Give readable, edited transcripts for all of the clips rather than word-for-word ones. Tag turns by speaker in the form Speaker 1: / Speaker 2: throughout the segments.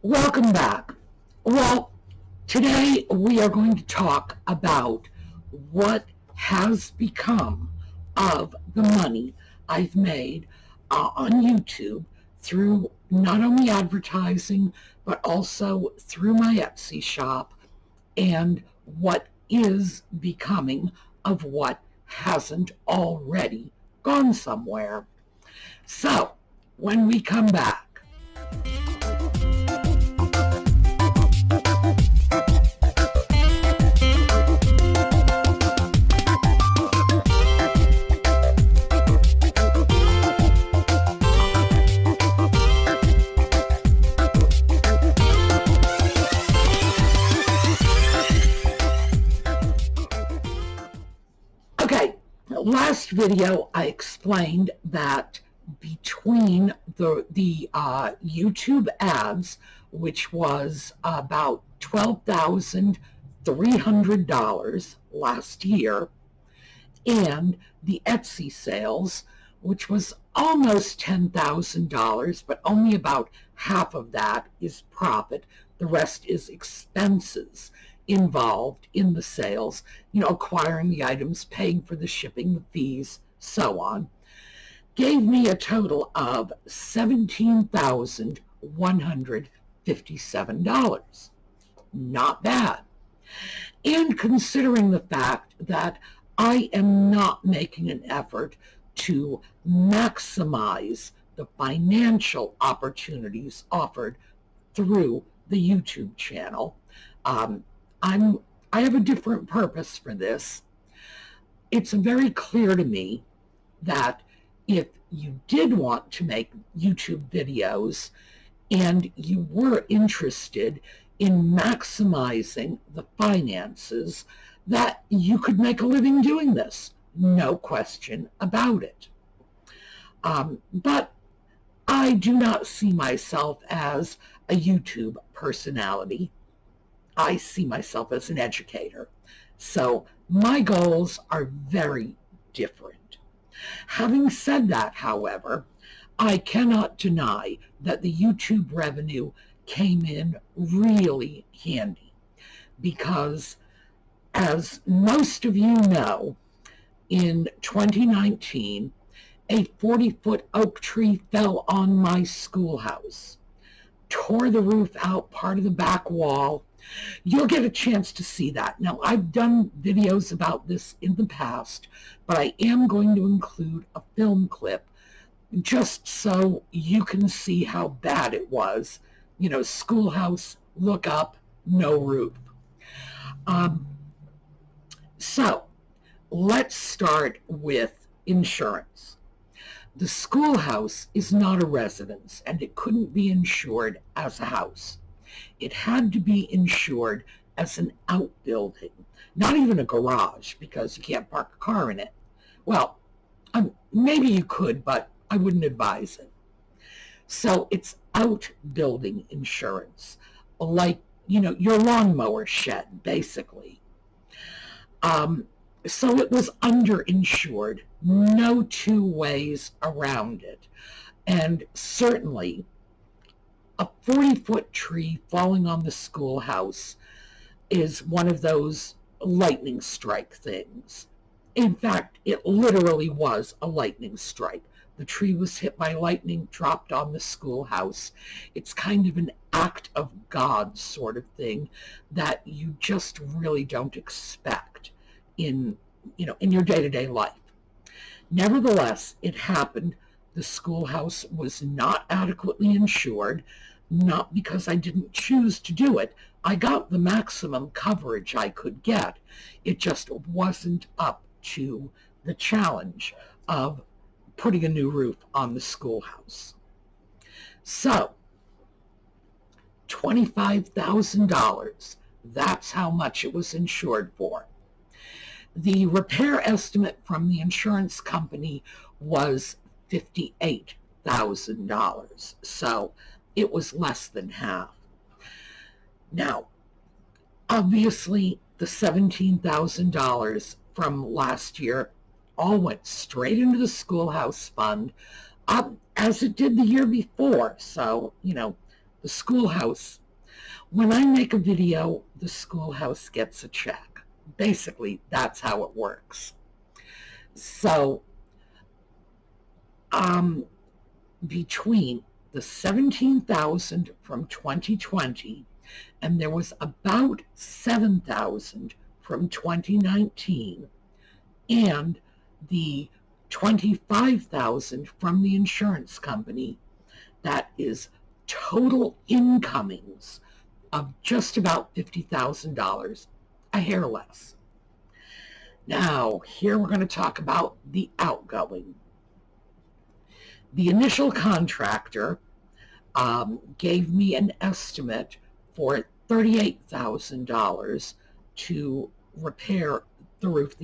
Speaker 1: Welcome back. Well, today we are going to talk about what has become of the money I've made on YouTube through not only advertising, but also through my Etsy shop, and what is becoming of what hasn't already gone somewhere. So, when we come back, last video, I explained that between the YouTube ads, which was about $12,300 last year, and the Etsy sales, which was almost $10,000, but only about half of that is profit. The rest is expenses involved in the sales, acquiring the items, paying for the shipping, the fees, so on, gave me a total of $17,157. Not bad. And considering the fact that I am not making an effort to maximize the financial opportunities offered through the YouTube channel, I have a different purpose for this. It's very clear to me that if you did want to make YouTube videos and you were interested in maximizing the finances, that you could make a living doing this. No question about it. But I do not see myself as a YouTube personality. I see myself as an educator. So my goals are very different. Having said that, however, I cannot deny that the YouTube revenue came in really handy because, as most of you know, in 2019, a 40-foot oak tree fell on my schoolhouse, tore the roof out, part of the back wall. You'll get a chance to see that. Now, I've done videos about this in the past, but I am going to include a film clip just so you can see how bad it was. Schoolhouse, look up, no roof. So let's start with insurance. The schoolhouse is not a residence, and it couldn't be insured as a house. It had to be insured as an outbuilding, not even a garage, because you can't park a car in it. Well, maybe you could, but I wouldn't advise it. So it's outbuilding insurance, like, your lawnmower shed, basically. So it was underinsured, no two ways around it. And certainly a 40-foot tree falling on the schoolhouse is one of those lightning strike things. In fact, it literally was a lightning strike. The tree was hit by lightning, dropped on the schoolhouse. It's kind of an act of God sort of thing that you just really don't expect in your day-to-day life. Nevertheless, it happened. The schoolhouse was not adequately insured, not because I didn't choose to do it. I got the maximum coverage I could get. It just wasn't up to the challenge of putting a new roof on the schoolhouse. So, $25,000, that's how much it was insured for. The repair estimate from the insurance company was $58,000, so it was less than half. Now, obviously, the $17,000 from last year all went straight into the schoolhouse fund, as it did the year before. So, the Schoolhouse. When I make a video, the Schoolhouse gets a check. Basically, that's how it works. So, between the $17,000 from 2020 and there was about $7,000 from 2019 and the $25,000 from the insurance company, that is total incomings of just about $50,000, a hair less. Now, here we're going to talk about the outgoing. The initial contractor gave me an estimate for $38,000 to repair the roof.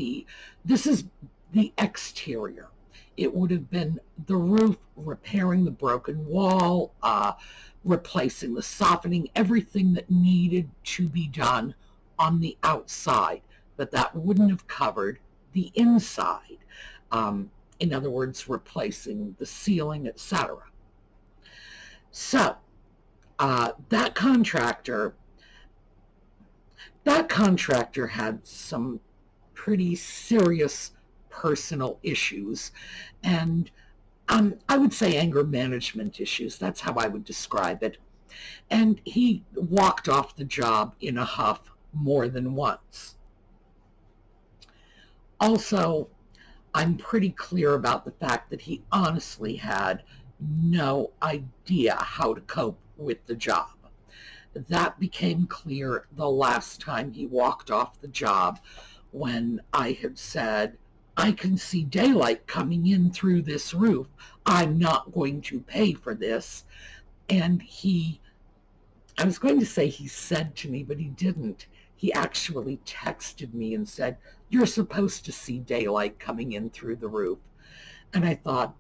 Speaker 1: This is the exterior. It would have been the roof, repairing the broken wall, replacing the softening, everything that needed to be done on the outside, but that wouldn't have covered the inside. In other words, replacing the ceiling, etc. So that contractor had some pretty serious personal issues, and I would say anger management issues. That's how I would describe it. And he walked off the job in a huff more than once. Also, I'm pretty clear about the fact that he honestly had no idea how to cope with the job. That became clear the last time he walked off the job, when I had said, I can see daylight coming in through this roof. I'm not going to pay for this. And I was going to say he said to me, but he didn't. He actually texted me and said, you're supposed to see daylight coming in through the roof. And I thought,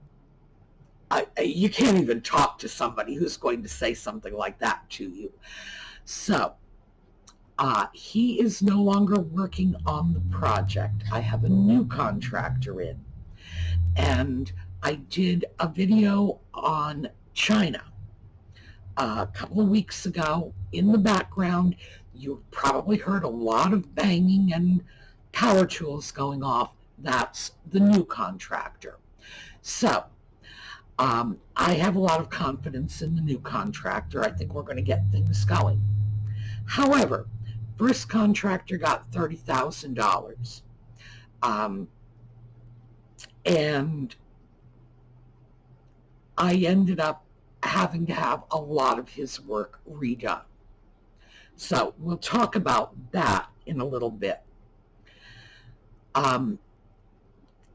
Speaker 1: you can't even talk to somebody who's going to say something like that to you. So he is no longer working on the project. I have a new contractor in. And I did a video on China a couple of weeks ago. In the background, you probably heard a lot of banging and power tools going off. That's the new contractor. So I have a lot of confidence in the new contractor. I think we're going to get things going. However, first contractor got $30,000. And I ended up having to have a lot of his work redone. So we'll talk about that in a little bit.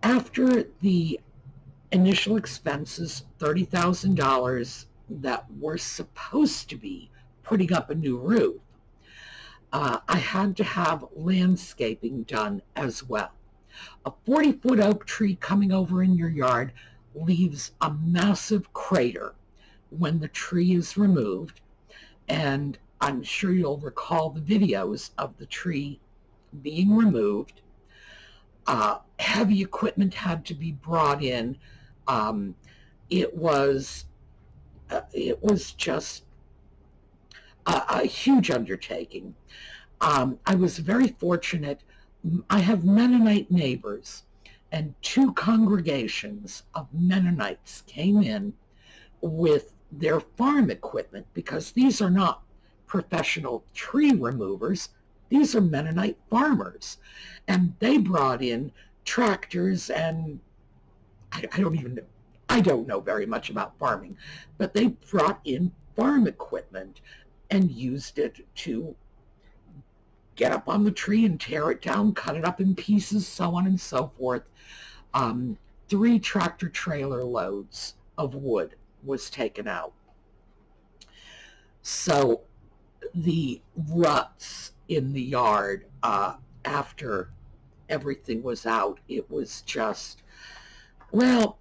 Speaker 1: After the initial expenses, $30,000 that were supposed to be putting up a new roof, I had to have landscaping done as well. A 40-foot oak tree coming over in your yard leaves a massive crater when the tree is removed, and I'm sure you'll recall the videos of the tree being removed. Heavy equipment had to be brought in. It was just a huge undertaking. I was very fortunate. I have Mennonite neighbors, and 2 congregations of Mennonites came in with their farm equipment, because these are not professional tree removers. These are Mennonite farmers, and they brought in tractors, and I don't know very much about farming, but they brought in farm equipment and used it to get up on the tree and tear it down, cut it up in pieces, so on and so forth. 3 tractor trailer loads of wood was taken out. So the ruts in the yard, after everything was out, it was just, well,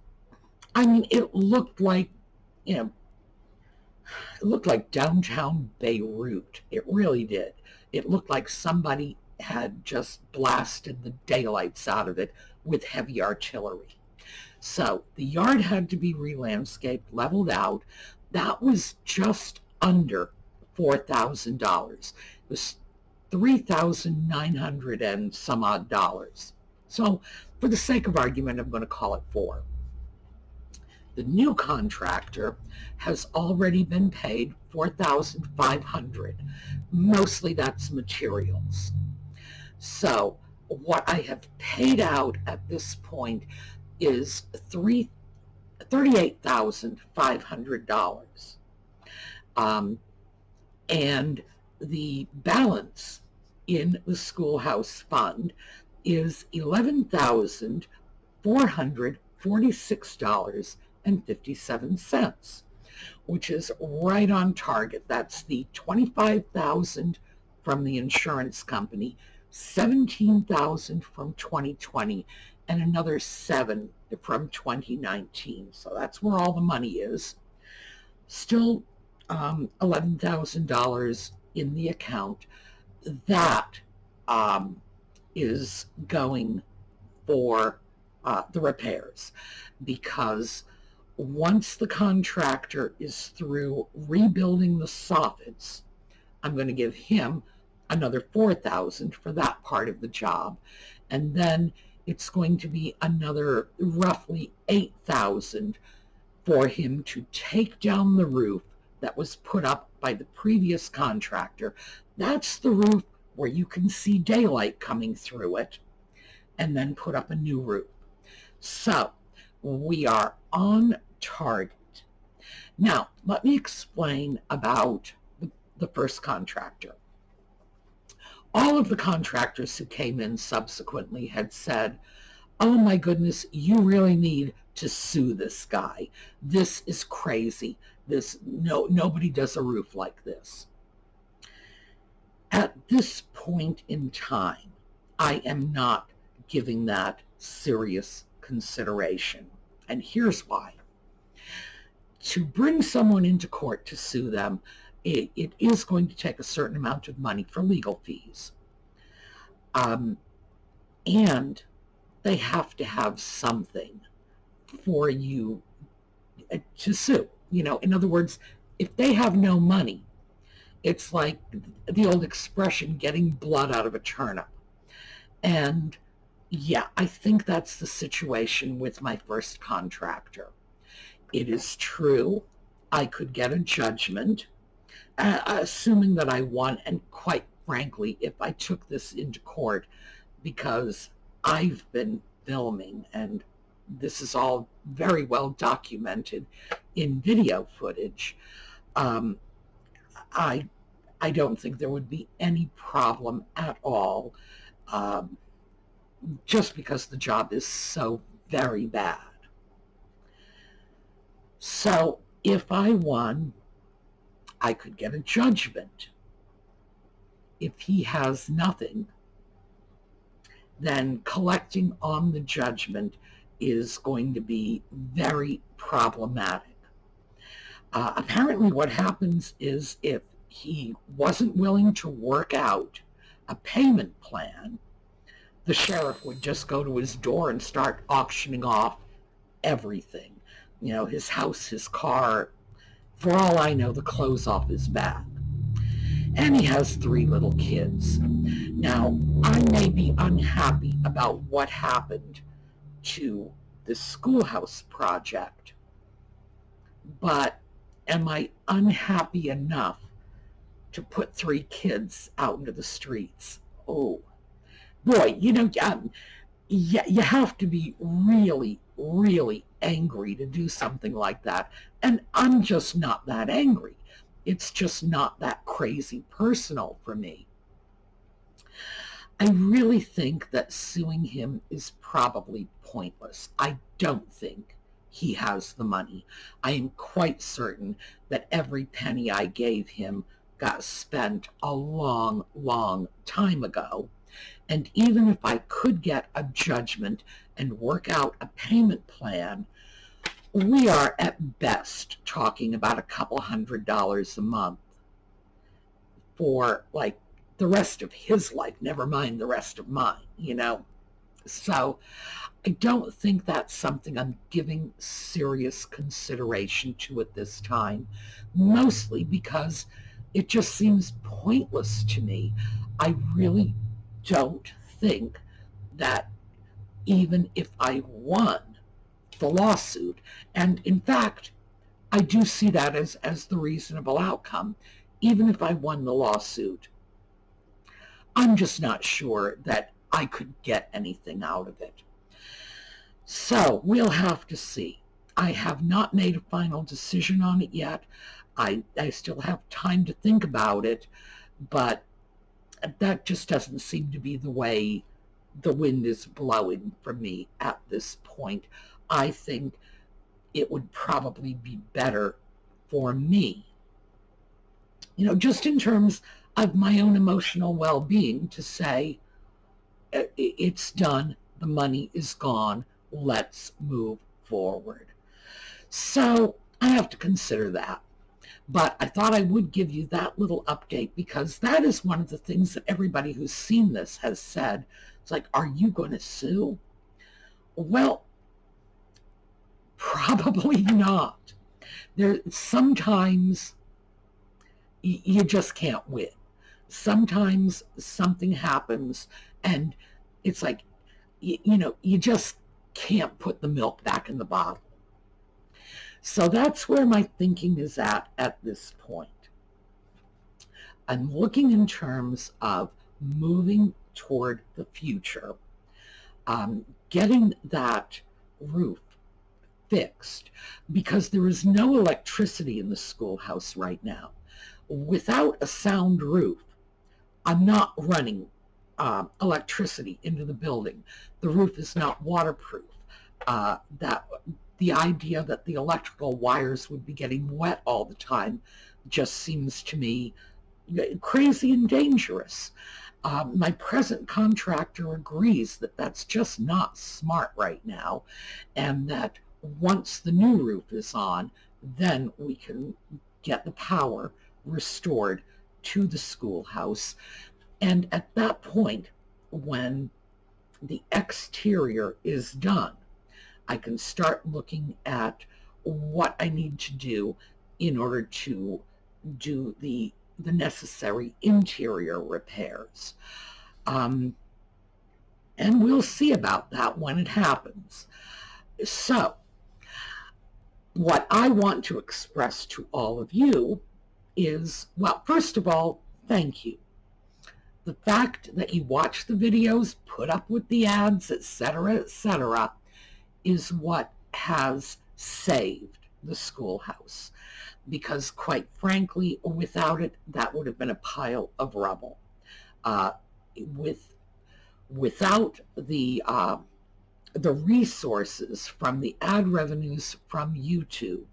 Speaker 1: I mean, it looked like, it looked like downtown Beirut. It really did. It looked like somebody had just blasted the daylights out of it with heavy artillery. So the yard had to be re-landscaped, leveled out. That was just under $4,000. It was $3,900 and some odd dollars. So for the sake of argument, I'm going to call it 4. The new contractor has already been paid $4,500. Mostly that's materials. So what I have paid out at this point is $38,500. And the balance in the Schoolhouse fund is $11,446.57, which is right on target. That's the $25,000 from the insurance company, $17,000 from 2020, and another $7,000 from 2019. So that's where all the money is. Still $11,000 in the account. That is going for the repairs, because once the contractor is through rebuilding the soffits, I'm going to give him another $4,000 for that part of the job, and then it's going to be another roughly $8,000 for him to take down the roof that was put up by the previous contractor. That's the roof where you can see daylight coming through it, and then put up a new roof. So we are on target. Now, let me explain about the first contractor. All of the contractors who came in subsequently had said, oh my goodness, you really need to sue this guy. This is crazy. Nobody does a roof like this. At this point in time, I am not giving that serious consideration. And here's why. To bring someone into court to sue them, it is going to take a certain amount of money for legal fees. And they have to have something for you to sue. In other words, if they have no money, it's like the old expression, getting blood out of a turnip. And yeah, I think that's the situation with my first contractor. It is true, I could get a judgment, assuming that I won, and quite frankly, if I took this into court, because I've been filming, and this is all very well documented in video footage, I don't think there would be any problem at all, just because the job is so very bad. So if I won, I could get a judgment. If he has nothing, then collecting on the judgment is going to be very problematic. Apparently what happens is, if he wasn't willing to work out a payment plan, the sheriff would just go to his door and start auctioning off everything. His house, his car, for all I know, the clothes off his back. And he has 3 little kids. Now, I may be unhappy about what happened to the Schoolhouse project, but am I unhappy enough to put 3 kids out into the streets? Oh, boy, you have to be really, really angry to do something like that. And I'm just not that angry. It's just not that crazy personal for me. I really think that suing him is probably pointless. I don't think he has the money. I am quite certain that every penny I gave him got spent a long, long time ago. And even if I could get a judgment and work out a payment plan, we are at best talking about a couple $100 a month for like the rest of his life, never mind the rest of mine, So I don't think that's something I'm giving serious consideration to at this time, mostly because it just seems pointless to me. I really don't think that even if I won the lawsuit, and in fact, I do see that as the reasonable outcome, even if I won the lawsuit, I'm just not sure that I could get anything out of it. So we'll have to see. I have not made a final decision on it yet. I still have time to think about it, but that just doesn't seem to be the way the wind is blowing for me at this point. I think it would probably be better for me, just in terms of my own emotional well-being, to say, it's done, the money is gone, let's move forward. So I have to consider that. But I thought I would give you that little update because that is one of the things that everybody who's seen this has said. It's like, are you going to sue? Well, probably not. Sometimes you just can't win. Sometimes something happens and it's like, you just can't put the milk back in the bottle. So that's where my thinking is at this point. I'm looking in terms of moving toward the future, getting that roof fixed, because there is no electricity in the schoolhouse right now. Without a sound roof, I'm not running electricity into the building. The roof is not waterproof. The idea that the electrical wires would be getting wet all the time just seems to me crazy and dangerous. My present contractor agrees that that's just not smart right now, and that once the new roof is on, then we can get the power restored to the schoolhouse. And at that point, when the exterior is done, I can start looking at what I need to do in order to do the necessary interior repairs. And we'll see about that when it happens. So, what I want to express to all of you is, well, first of all, thank you. The fact that you watch the videos, put up with the ads, etc., is what has saved the schoolhouse, because quite frankly, without it, that would have been a pile of rubble. Without the resources from the ad revenues from YouTube,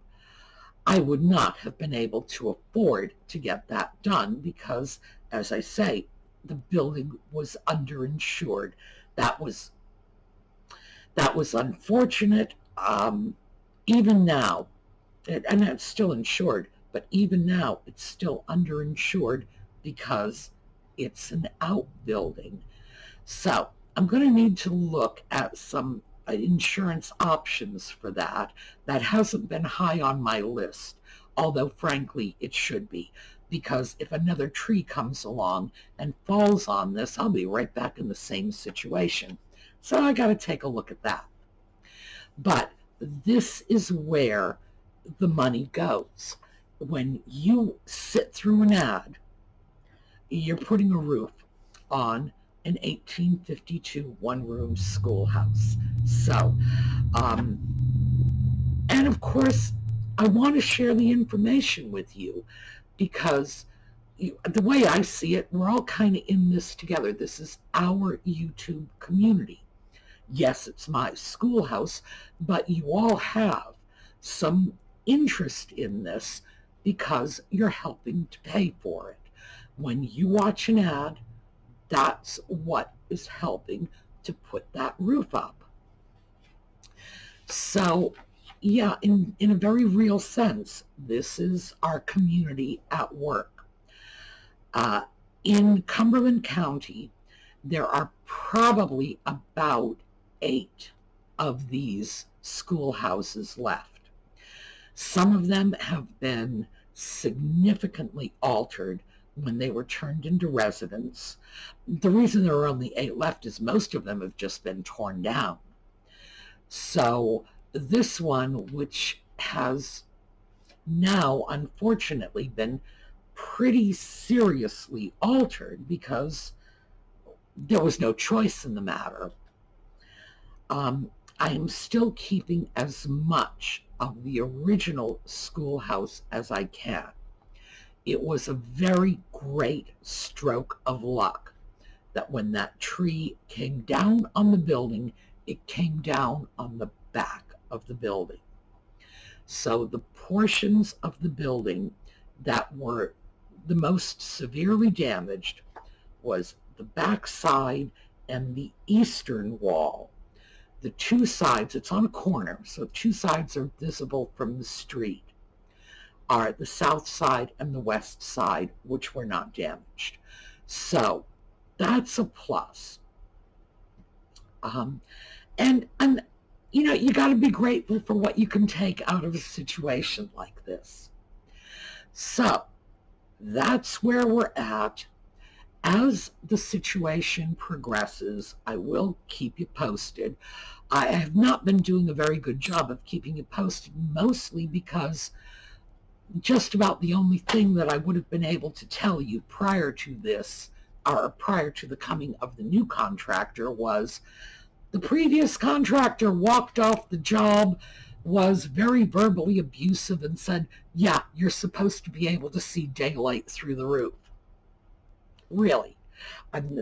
Speaker 1: I would not have been able to afford to get that done because, as I say, the building was underinsured. That was unfortunate. Even now, and it's still insured, but even now it's still underinsured because it's an outbuilding. So I'm going to need to look at some insurance options for that. That hasn't been high on my list, although frankly it should be, because if another tree comes along and falls on this, I'll be right back in the same situation. So I got to take a look at that. But this is where the money goes. When you sit through an ad, you're putting a roof on an 1852 one-room schoolhouse. So, and of course, I want to share the information with you because the way I see it, we're all kind of in this together. This is our YouTube community. Yes, it's my schoolhouse, but you all have some interest in this because you're helping to pay for it. When you watch an ad, that's what is helping to put that roof up. So, yeah, in a very real sense, this is our community at work. In Cumberland County, there are probably about 8 of these schoolhouses left. Some of them have been significantly altered when they were turned into residence. The reason there are only 8 left is most of them have just been torn down. So this one, which has now unfortunately been pretty seriously altered because there was no choice in the matter, I am still keeping as much of the original schoolhouse as I can. It was a very great stroke of luck that when that tree came down on the building, it came down on the back of the building. So the portions of the building that were the most severely damaged was the back side and the eastern wall. The 2 sides, it's on a corner, so 2 sides are visible from the street, are the south side and the west side, which were not damaged. So that's a plus. And you know, you got to be grateful for what you can take out of a situation like this. So that's where we're at. As the situation progresses, I will keep you posted. I have not been doing a very good job of keeping you posted, mostly because just about the only thing that I would have been able to tell you prior to this, or prior to the coming of the new contractor, was the previous contractor walked off the job, was very verbally abusive, and said, yeah, you're supposed to be able to see daylight through the roof. Really,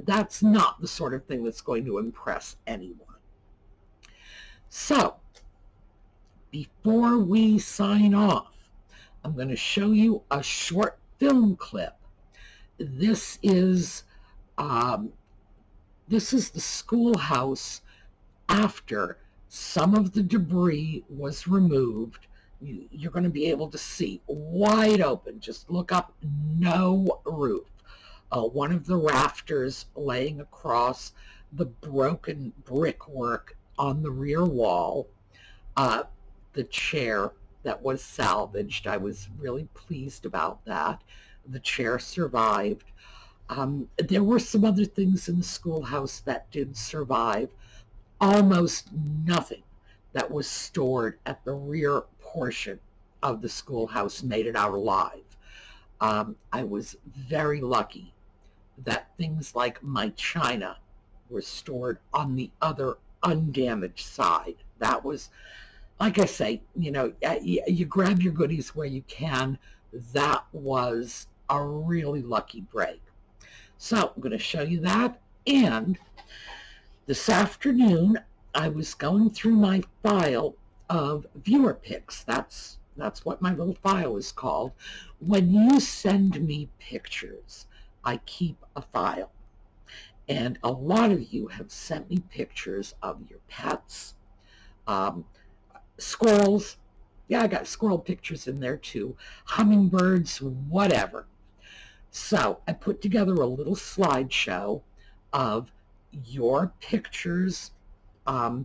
Speaker 1: that's not the sort of thing that's going to impress anyone. So, before we sign off, I'm going to show you a short film clip. This is the schoolhouse after some of the debris was removed. You're going to be able to see wide open. Just look up, no roof. One of the rafters laying across the broken brickwork on the rear wall, the chair that was salvaged. I was really pleased about that. The chair survived. There were some other things in the schoolhouse that did survive. Almost nothing that was stored at the rear portion of the schoolhouse made it out alive. I was very lucky that things like my china were stored on the other undamaged side. That was, like I say, you know, you grab your goodies where you can. That was a really lucky break. So I'm going to show you that. And this afternoon, I was going through my file of viewer pics. That's what my little file is called. When you send me pictures, I keep a file. And a lot of you have sent me pictures of your pets, squirrels. Yeah, I got squirrel pictures in there too. Hummingbirds, whatever. So I put together a little slideshow of your pictures. And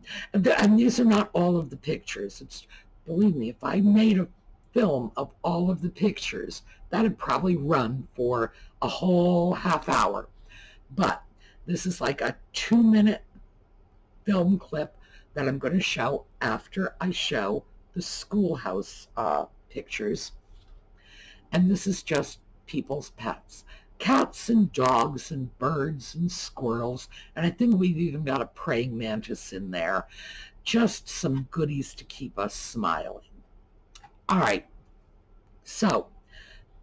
Speaker 1: these are not all of the pictures. Believe me, if I made a film of all of the pictures, that'd probably run for a whole half hour. But this is like a 2-minute film clip that I'm going to show after I show the schoolhouse pictures. And this is just people's pets. Cats and dogs and birds and squirrels. And I think we've even got a praying mantis in there. Just some goodies to keep us smiling. All right. So,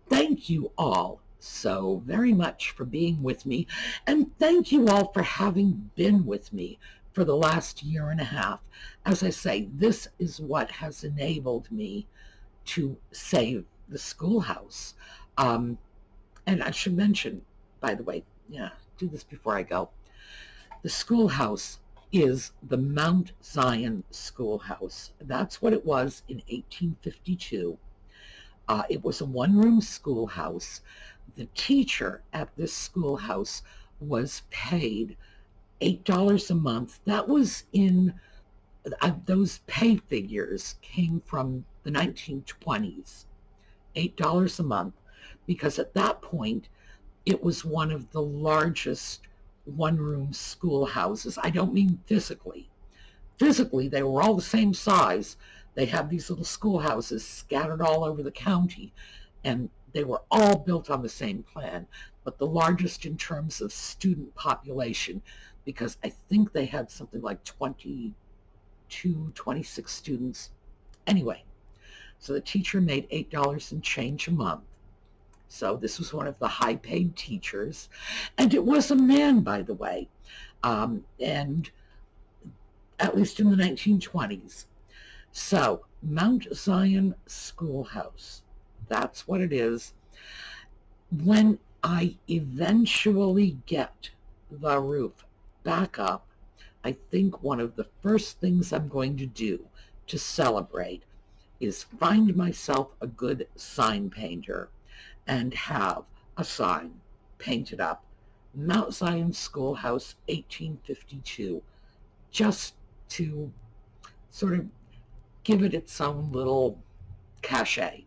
Speaker 1: thank you all so very much for being with me. And thank you all for having been with me for the last 1.5 years. As I say, this is what has enabled me to save the schoolhouse. And I should mention, by the way, do this before I go. The schoolhouse is the Mount Zion Schoolhouse. That's what it was in 1852. It was a 1-room schoolhouse. The teacher at this schoolhouse was paid $8 a month. That was in those pay figures came from the 1920s, $8 a month, because at that point, it was one of the largest one-room schoolhouses. I don't mean physically. Physically, they were all the same size. They had these little schoolhouses scattered all over the county, and they were all built on the same plan, but the largest in terms of student population, because I think they had something like 22, 26 students. Anyway, so the teacher made $8 and change a month. So this was one of the high-paid teachers, and it was a man, by the way, and at least in the 1920s. So Mount Zion Schoolhouse, that's what it is. When I eventually get the roof back up, I think one of the first things I'm going to do to celebrate is find myself a good sign painter and have a sign painted up, Mount Zion Schoolhouse, 1852, just to sort of give it its own little cachet.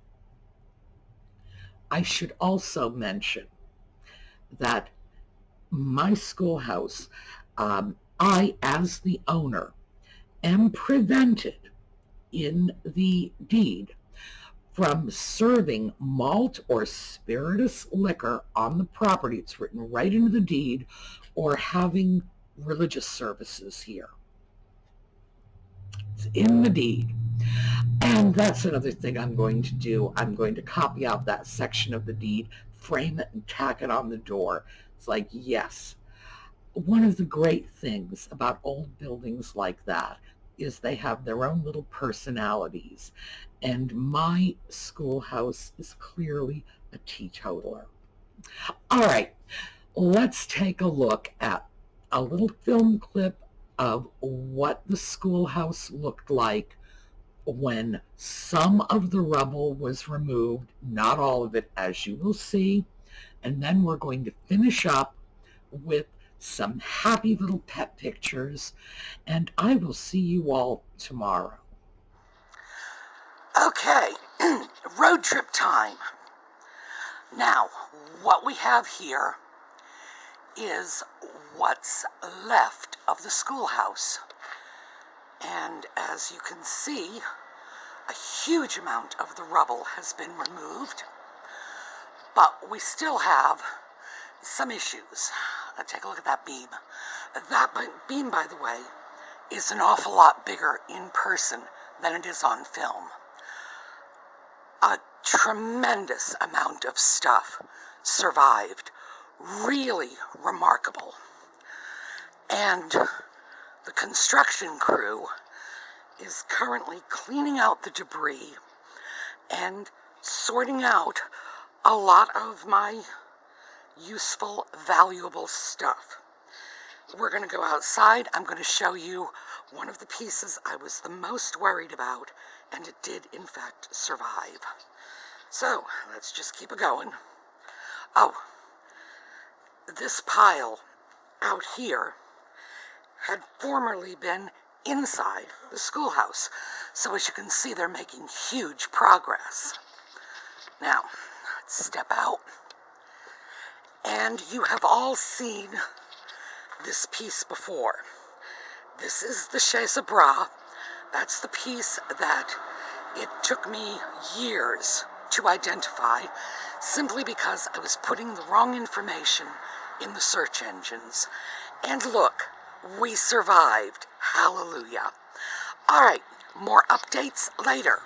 Speaker 1: I should also mention that my schoolhouse, I, as the owner, am prevented in the deed from serving malt or spirituous liquor on the property. It's written right into the deed, or having religious services here. It's in the deed. And that's another thing I'm going to do. I'm going to copy out that section of the deed, frame it, and tack it on the door. It's like, yes. One of the great things about old buildings like that is they have their own little personalities. And my schoolhouse is clearly a teetotaler. All right, let's take a look at a little film clip of what the schoolhouse looked like when some of the rubble was removed, not all of it, as you will see. And then we're going to finish up with some happy little pet pictures, and I will see you all tomorrow.
Speaker 2: Okay, road trip time. Now, what we have here is what's left of the schoolhouse. And as you can see, a huge amount of the rubble has been removed, but we still have some issues. Take a look at that beam. That beam, by the way, is an awful lot bigger in person than it is on film. A tremendous amount of stuff survived. Really remarkable. And the construction crew is currently cleaning out the debris and sorting out a lot of my useful, valuable stuff. We're going to go outside. I'm going to show you one of the pieces I was the most worried about, and it did, in fact, survive. So, let's just keep it going. Oh, this pile out here had formerly been inside the schoolhouse. So as you can see, they're making huge progress. Now, let's step out. And you have all seen this piece before. This is the chaise bras. That's the piece that it took me years to identify, simply because I was putting the wrong information in the search engines. And look, we survived. Hallelujah. All right, more updates later.